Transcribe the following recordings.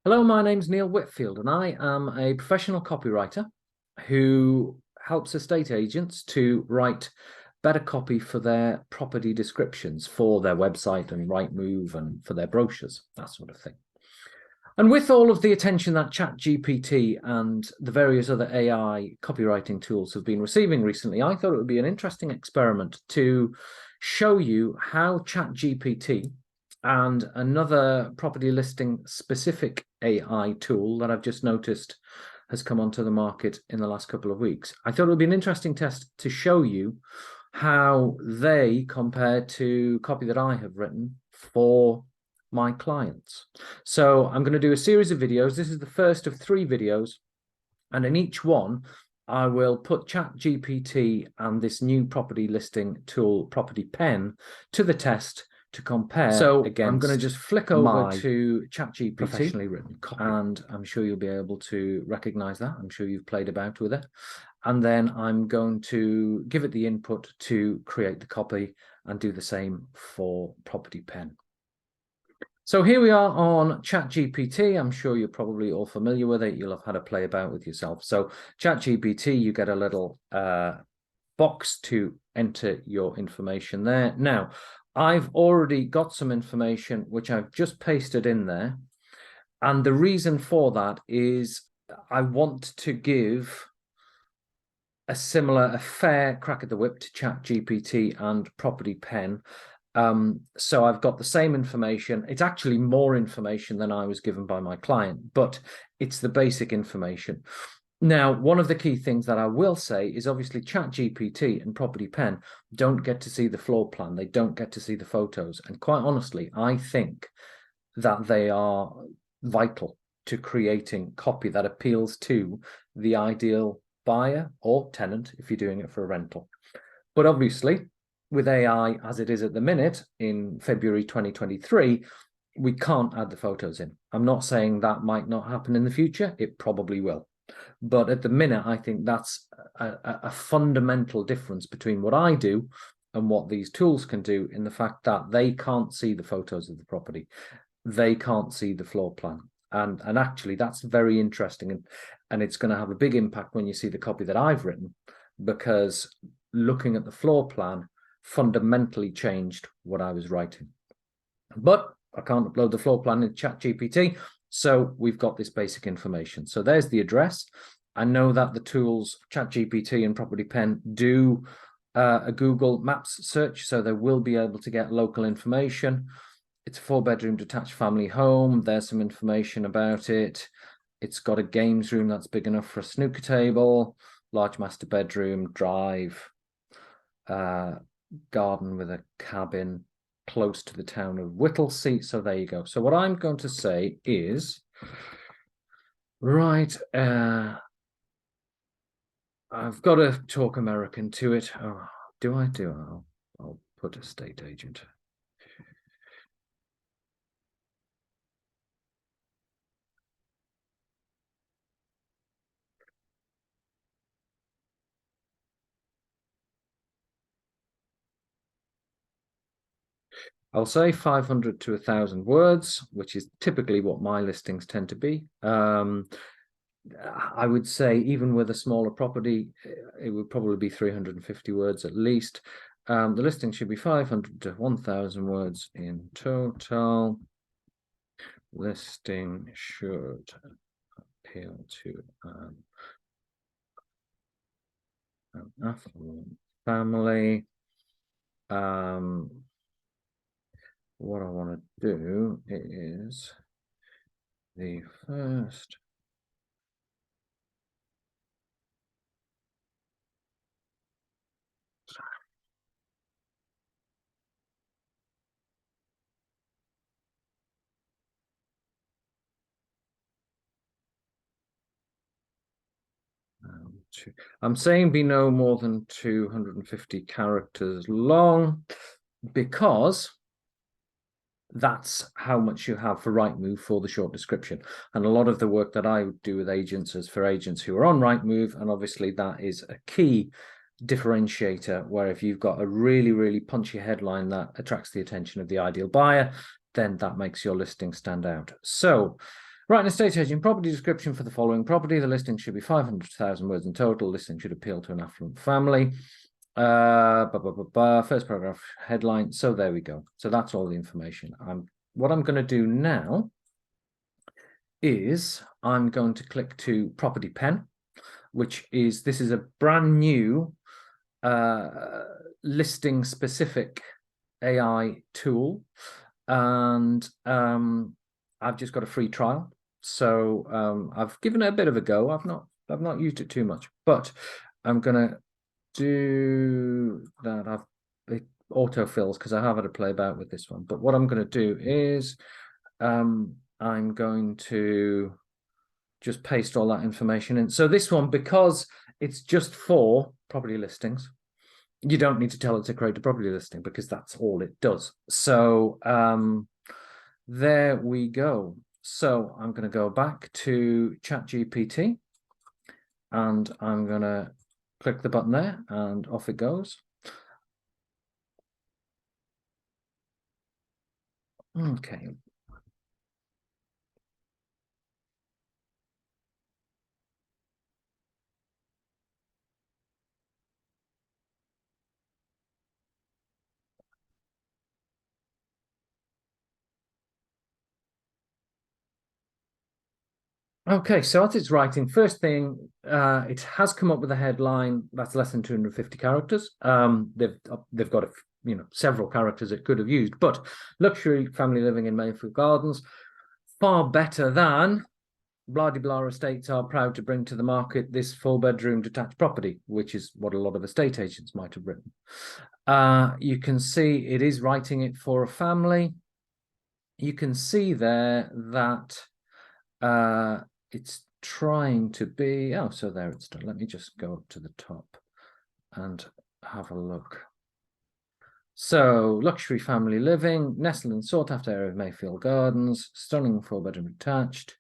Hello, my name's Neil Whitfield, and I am a professional copywriter who helps estate agents to write better copy for their property descriptions for their website and Rightmove and for their brochures, that sort of thing. And with all of the attention that Chat GPT and the various other AI copywriting tools have been receiving recently, I thought it would be an interesting experiment to show you how Chat GPT and another property listing specific AI tool that I've just noticed has come onto the market in the last couple of weeks. I thought it would be an interesting test to show you how they compare to copy that I have written for my clients. So I'm going to do a series of videos. This is the first of 3 videos, and in each one I will put Chat GPT and this new property listing tool PropertyPen to the test to compare. So I'm going to just flick over to Chat GPT, professionally written copy, and I'm sure you'll be able to recognize that. I'm sure you've played about with it. And then I'm going to give it the input to create the copy and do the same for PropertyPen. So here we are on Chat GPT. I'm sure you're probably all familiar with it. You'll have had a play about with yourself. So Chat GPT, you get a little box to enter your information there. Now, I've already got some information which I've just pasted in there. And the reason for that is I want to give a fair crack at the whip to Chat GPT and PropertyPen. So I've got the same information. It's actually more information than I was given by my client, but it's the basic information. Now, one of the key things that I will say is obviously Chat GPT and PropertyPen don't get to see the floor plan. They don't get to see the photos. And quite honestly, I think that they are vital to creating copy that appeals to the ideal buyer or tenant if you're doing it for a rental. But obviously, with AI as it is at the minute in February 2023, we can't add the photos in. I'm not saying that might not happen in the future. It probably will. But at the minute, I think that's a fundamental difference between what I do and what these tools can do, in the fact that they can't see the photos of the property. They can't see the floor plan. And actually, that's very interesting. And it's going to have a big impact when you see the copy that I've written, because looking at the floor plan fundamentally changed what I was writing. But I can't upload the floor plan in Chat GPT, so we've got this basic information. So there's the address. I know that the tools Chat GPT and PropertyPen do a Google Maps search, so they will be able to get local information. It's a 4-bedroom detached family home. There's some information about it. It's got a games room that's big enough for a snooker table, large master bedroom, drive, garden with a cabin close to the town of Whittlesea. So there you go. So what I'm going to say is, right, I've got to talk American to it. Oh, do I do? I'll put estate agent. I'll say 500 to 1,000 words, which is typically what my listings tend to be. I would say even with a smaller property, it would probably be 350 words at least. The listing should be 500 to 1,000 words in total. Listing should appeal to an affluent family. What I want to do is the first I'm saying be no more than 250 characters long, because that's how much you have for Rightmove for the short description. And a lot of the work that I would do with agents is for agents who are on Rightmove, and obviously that is a key differentiator, where if you've got a really, really punchy headline that attracts the attention of the ideal buyer, then that makes your listing stand out. So, Write an estate agent property description for the following property. The listing should be 500,000 words in total. Listing should appeal to an affluent family. First paragraph headline. So there we go. So that's all the information. What I'm going to do now is I'm going to click to PropertyPen, which is, this is a brand new listing specific AI tool, and I've just got a free trial, so I've given it a bit of a go. I've not used it too much, but I'm gonna do that. It autofills because I have had a play about with this one, but what I'm going to do is I'm going to just paste all that information in. So this one, because it's just for property listings, you don't need to tell it to create a property listing because that's all it does. So there we go. So I'm going to go back to Chat GPT and I'm going to click the button there and off it goes. Okay. Okay, so as it's writing, first thing, it has come up with a headline that's less than 250 characters. They've got several characters it could have used, but luxury family living in Mayfield Gardens, far better than blah-de-blah estates are proud to bring to the market this 4-bedroom detached property, which is what a lot of estate agents might have written. You can see it is writing it for a family. You can see there that it's trying to be, so there it's done. Let me just go up to the top and have a look. So, luxury family living, nestled and sought after area of Mayfield Gardens, stunning 4-bedroom detached.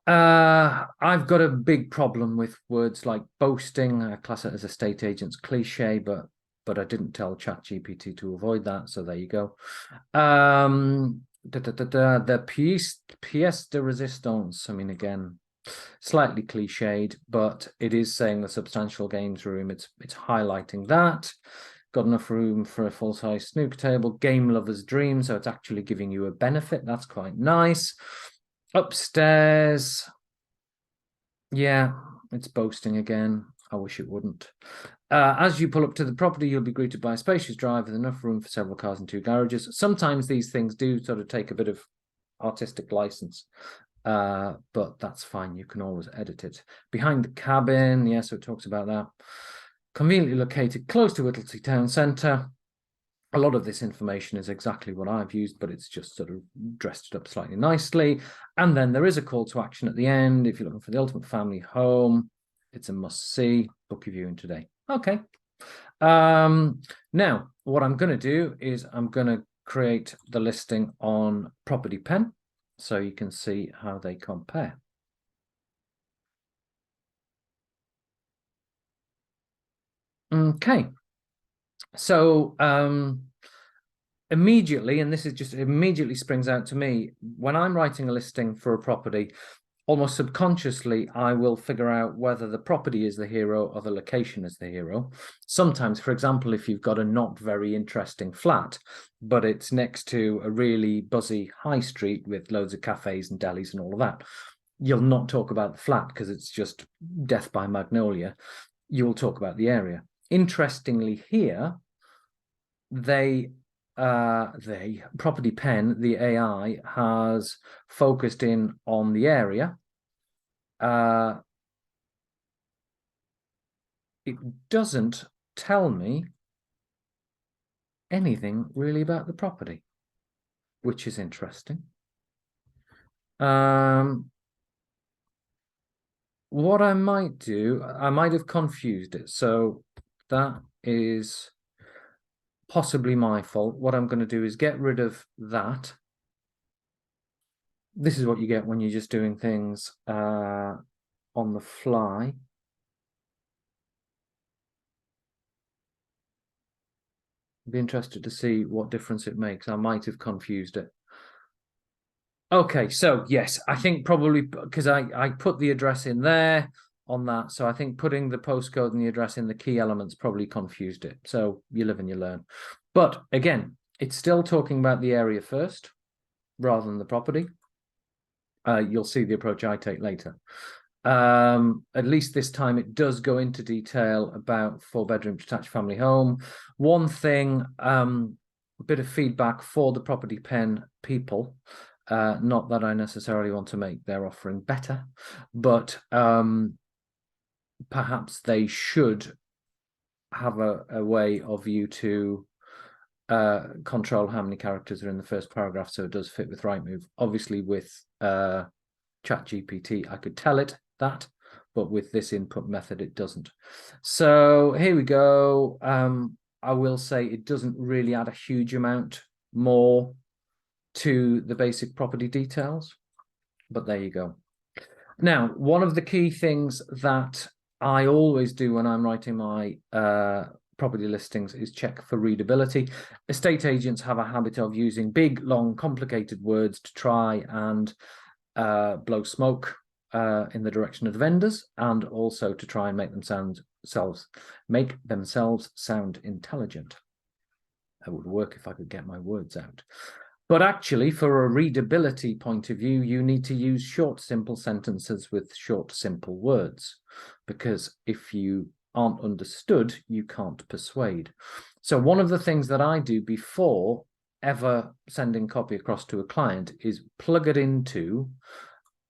I've got a big problem with words like boasting. I class it as estate agent's cliche, but I didn't tell ChatGPT to avoid that, so there you go. The pièce de résistance. I mean, again, slightly cliched, but it is saying the substantial games room. It's highlighting that. Got enough room for a full-size snooker table. Game lover's dream. So it's actually giving you a benefit. That's quite nice. Upstairs. Yeah, it's boasting again. I wish it wouldn't. As you pull up to the property, you'll be greeted by a spacious drive with enough room for several cars and 2 garages. Sometimes these things do sort of take a bit of artistic license, but that's fine. You can always edit it. Behind the cabin, yeah, so it talks about that. Conveniently located close to Whittlesey Town Centre. A lot of this information is exactly what I've used, but it's just sort of dressed it up slightly nicely. And then there is a call to action at the end. If you're looking for the ultimate family home, it's a must-see. Book your viewing today. Okay. Now, what I'm going to do is I'm going to create the listing on PropertyPen so you can see how they compare. Okay. So immediately, and this is just immediately springs out to me, when I'm writing a listing for a property, almost subconsciously, I will figure out whether the property is the hero or the location is the hero. Sometimes, for example, if you've got a not very interesting flat, but it's next to a really buzzy high street with loads of cafes and delis and all of that, you'll not talk about the flat because it's just death by magnolia. You'll talk about the area. Interestingly here, PropertyPen, the AI, has focused in on the area. It doesn't tell me anything really about the property, which is interesting. What I might do, I might have confused it. So that is possibly my fault. What I'm going to do is get rid of that. This is what you get when you're just doing things on the fly. I'd be interested to see what difference it makes. I might have confused it. Okay, so yes, I think probably because I put the address in there on that. So I think putting the postcode and the address in the key elements probably confused it. So you live and you learn. But again, it's still talking about the area first rather than the property. You'll see the approach I take later. At least this time it does go into detail about 4-bedroom detached family home. One thing, a bit of feedback for the PropertyPen people. Not that I necessarily want to make their offering better, but perhaps they should have a way of you to control how many characters are in the first paragraph so it does fit with Rightmove. Obviously with Chat GPT, I could tell it that, but with this input method, it doesn't. So here we go. I will say it doesn't really add a huge amount more to the basic property details, but there you go. Now, one of the key things that I always do when I'm writing my property listings is check for readability. Estate agents have a habit of using big, long, complicated words to try and blow smoke in the direction of the vendors, and also to try and make themselves sound intelligent. That would work if I could get my words out. But actually, for a readability point of view, you need to use short, simple sentences with short, simple words, because if you aren't understood, you can't persuade. So one of the things that I do before ever sending copy across to a client is plug it into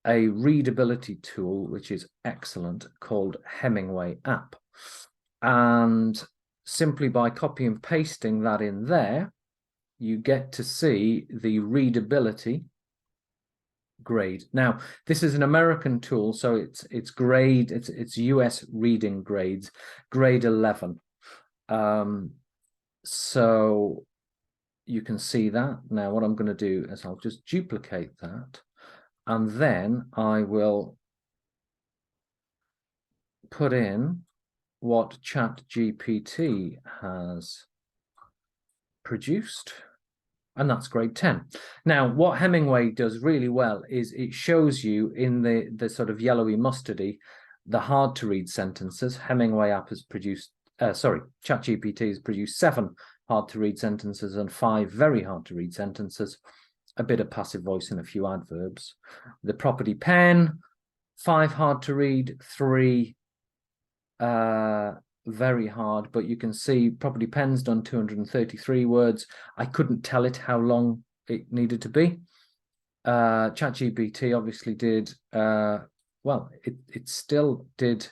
a readability tool, which is excellent, called Hemingway app. And simply by copy and pasting that in there, you get to see the readability grade. Now, this is an American tool, so it's grade, it's US reading grades, grade 11. So you can see that. Now, what I'm going to do is I'll just duplicate that, and then I will put in what Chat GPT has produced, and that's grade 10. Now, what Hemingway does really well is it shows you in the sort of yellowy mustardy the hard to read sentences. Hemingway app has produced, Chat GPT has produced 7 hard to read sentences and 5 very hard to read sentences, a bit of passive voice and a few adverbs. The PropertyPen, 5 hard to read, 3 very hard, but you can see PropertyPen's done 233 words. I couldn't tell it how long it needed to be. ChatGPT obviously did, well, it still did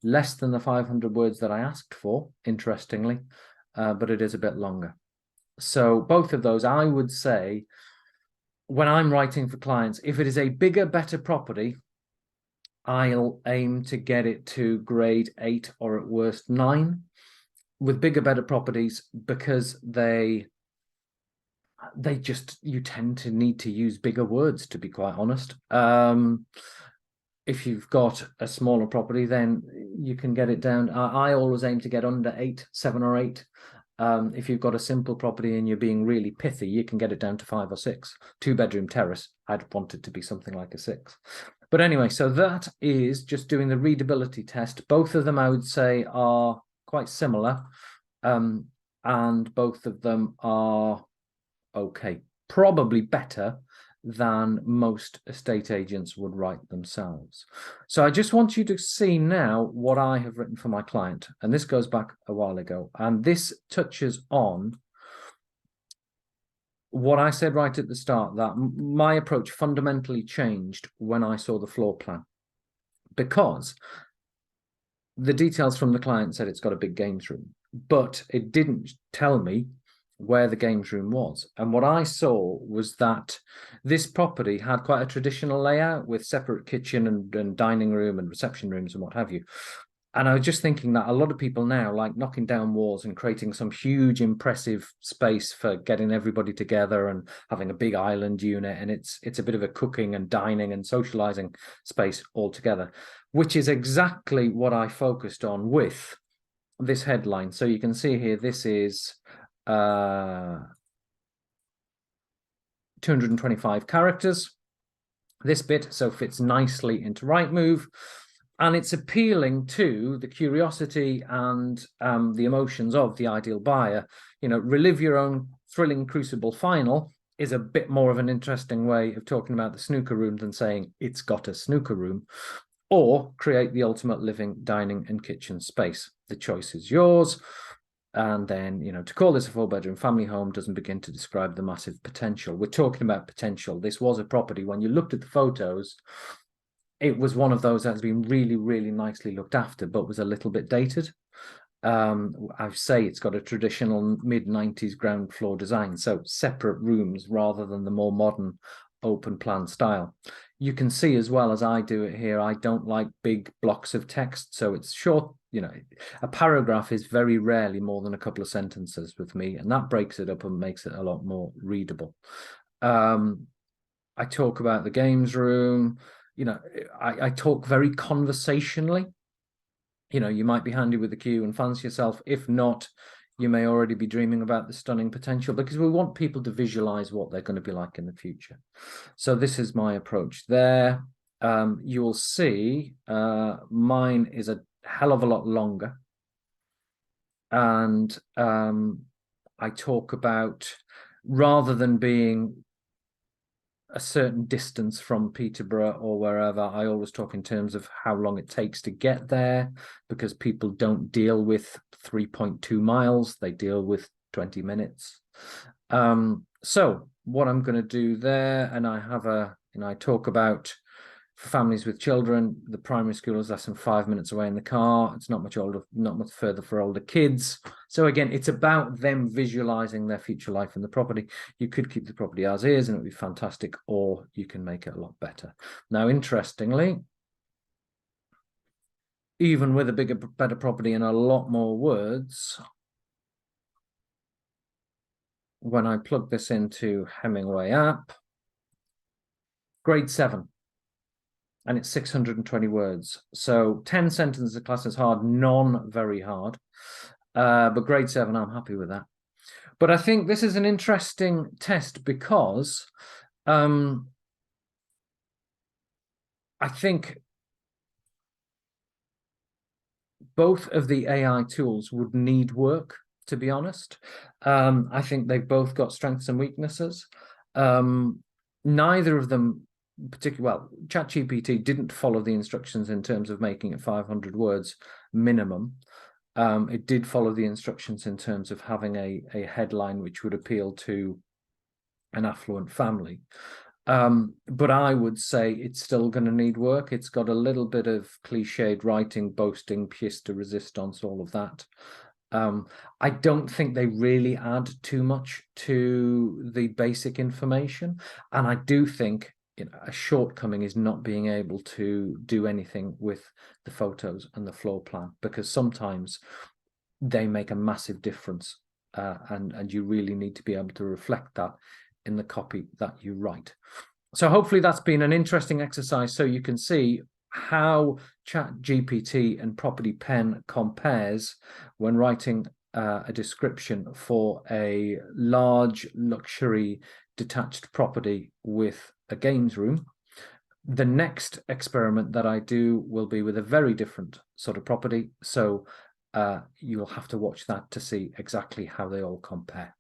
less than the 500 words that I asked for, interestingly, but it is a bit longer. So both of those, I would say, when I'm writing for clients, if it is a bigger, better property, I'll aim to get it to grade 8 or at worst 9 with bigger, better properties, because you tend to need to use bigger words, to be quite honest. If you've got a smaller property, then you can get it down. I always aim to get under 8, 7 or 8. If you've got a simple property and you're being really pithy, you can get it down to 5 or 6. 2-bedroom terrace, I'd want it to be something like a 6. But anyway, so that is just doing the readability test. Both of them, I would say, are quite similar, and both of them are okay, probably better than most estate agents would write themselves. So I just want you to see now what I have written for my client, and this goes back a while ago, and this touches on what I said right at the start, that my approach fundamentally changed when I saw the floor plan, because the details from the client said it's got a big games room, but it didn't tell me where the games room was. And what I saw was that this property had quite a traditional layout with separate kitchen and dining room and reception rooms and what have you. And I was just thinking that a lot of people now like knocking down walls and creating some huge impressive space for getting everybody together and having a big island unit, and it's a bit of a cooking and dining and socializing space altogether, which is exactly what I focused on with this headline. So you can see here, this is 225 characters. this bit, so fits nicely into Rightmove. And it's appealing to the curiosity and the emotions of the ideal buyer. You know, relive your own thrilling crucible final is a bit more of an interesting way of talking about the snooker room than saying it's got a snooker room, or create the ultimate living, dining and kitchen space. The choice is yours. And then, you know, to call this a 4-bedroom family home doesn't begin to describe the massive potential. We're talking about potential. This was a property, when you looked at the photos, it was one of those that's been really, really nicely looked after, but was a little bit dated. I say it's got a traditional mid-90s ground floor design, so separate rooms rather than the more modern open plan style. You can see as well as I do it here, I don't like big blocks of text, so it's short. You know, a paragraph is very rarely more than a couple of sentences with me, and that breaks it up and makes it a lot more readable. I talk about the games room. You know, I talk very conversationally. You know, you might be handy with the queue and fancy yourself. If not, you may already be dreaming about the stunning potential, because we want people to visualize what they're going to be like in the future. So this is my approach there. You will see mine is a hell of a lot longer. And I talk about, rather than being a certain distance from Peterborough or wherever, I always talk in terms of how long it takes to get there, because people don't deal with 3.2 miles, they deal with 20 minutes. So what I'm going to do there, and I have a, you know, I talk about, for families with children, the primary school is less than 5 minutes away in the car. It's not much further for older kids. So again, it's about them visualizing their future life in the property. You could keep the property as is and it would be fantastic, or you can make it a lot better. Now, interestingly, even with a bigger, better property and a lot more words, when I plug this into Hemingway app, grade 7. And it's 620 words. So 10 sentences are classed as hard, none very hard. But grade 7, I'm happy with that. But I think this is an interesting test because I think both of the AI tools would need work, to be honest. I think they've both got strengths and weaknesses. Neither of them particularly well. Chat GPT didn't follow the instructions in terms of making it 500 words minimum. It did follow the instructions in terms of having a headline which would appeal to an affluent family. But I would say it's still going to need work. It's got a little bit of cliched writing, boasting, pièce de résistance, all of that. I don't think they really add too much to the basic information. And I do think, you know, a shortcoming is not being able to do anything with the photos and the floor plan, because sometimes they make a massive difference, and you really need to be able to reflect that in the copy that you write. So hopefully that's been an interesting exercise, so you can see how Chat GPT and PropertyPen compares when writing a description for a large luxury detached property with a games room. The next experiment that I do will be with a very different sort of property, so you'll have to watch that to see exactly how they all compare.